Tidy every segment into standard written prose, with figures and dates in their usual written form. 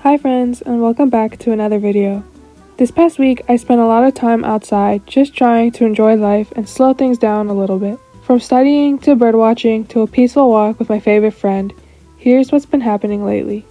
Hi friends, and welcome back to another video. This past week I spent a lot of time outside just trying to enjoy life and slow things down a little bit. From studying to birdwatching to a peaceful walk with my favorite friend, here's what's been happening lately.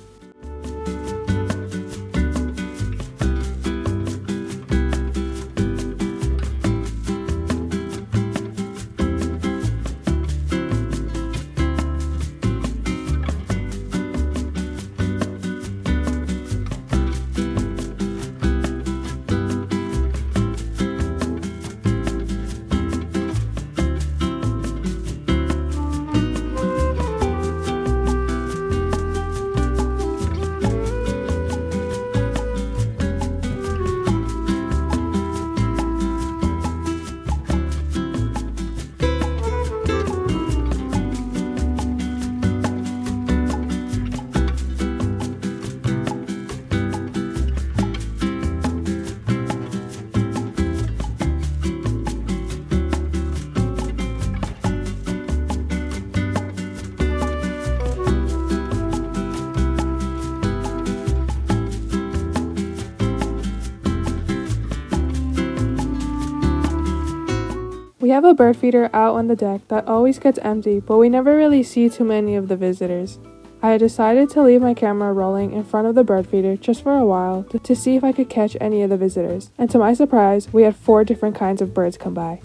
We have a bird feeder out on the deck that always gets empty, but we never really see too many of the visitors. I decided to leave my camera rolling in front of the bird feeder just for a while to see if I could catch any of the visitors, and to my surprise, we had 4 different kinds of birds come by.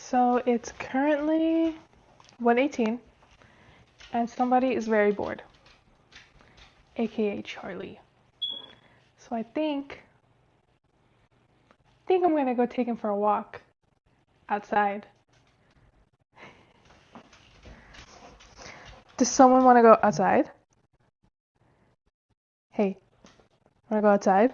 So it's currently 1:18 and somebody is very bored, aka Charlie. So I think I'm gonna go take him for a walk outside. Does someone want to go outside? Hey, wanna go outside?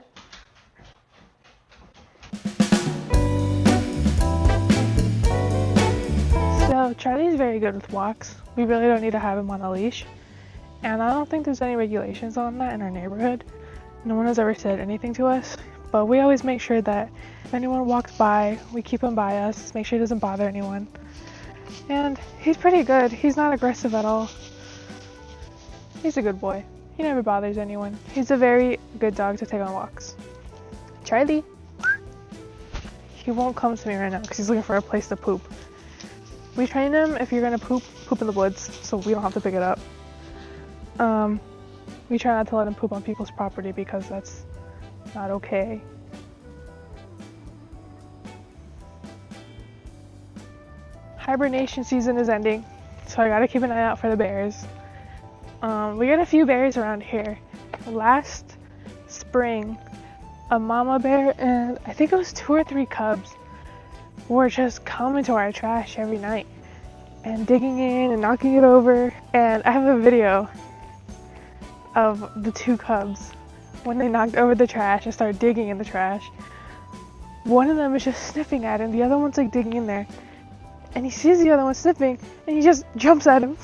So Charlie's very good with walks. We really don't need to have him on a leash. And I don't think there's any regulations on that in our neighborhood. No one has ever said anything to us. But we always make sure that if anyone walks by, we keep him by us, make sure he doesn't bother anyone. And he's pretty good. He's not aggressive at all. He's a good boy. He never bothers anyone. He's a very good dog to take on walks. Charlie! He won't come to me right now because he's looking for a place to poop. We train him, if you're gonna poop in the woods, so we don't have to pick it up. We try not to let him poop on people's property because that's not okay. Hibernation season is ending, so I gotta keep an eye out for the bears. We got a few bears around here. Last spring, a mama bear and I think it was 2 or 3 cubs were just coming to our trash every night and digging in and knocking it over. And I have a video of the 2 cubs when they knocked over the trash and started digging in the trash. One of them is just sniffing at him, the other one's like digging in there, and he sees the other one sniffing and he just jumps at him.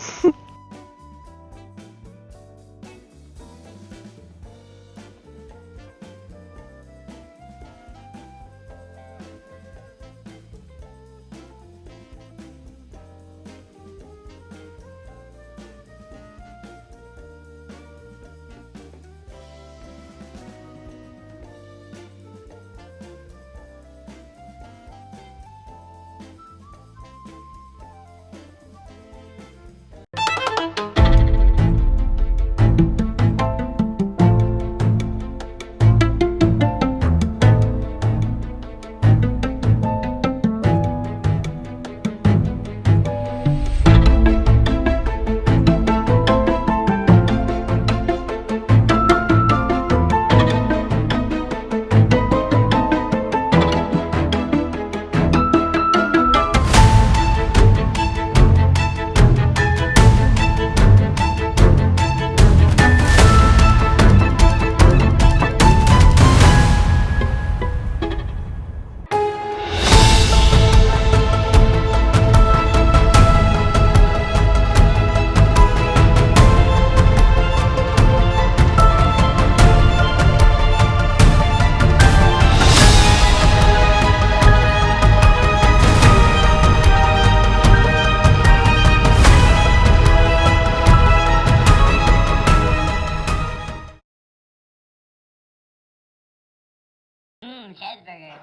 Cheeseburger.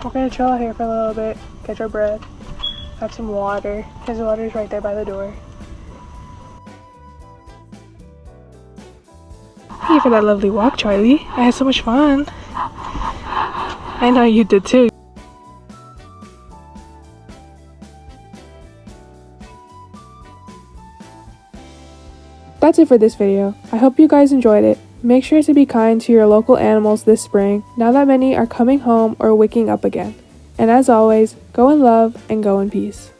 We're gonna chill out here for a little bit, catch our breath, have some water. His water's right there by the door. Thank you for that lovely walk, Charlie. I had so much fun. I know you did too. That's it for this video. I hope you guys enjoyed it. Make sure to be kind to your local animals this spring, now that many are coming home or waking up again. And as always, go in love and go in peace.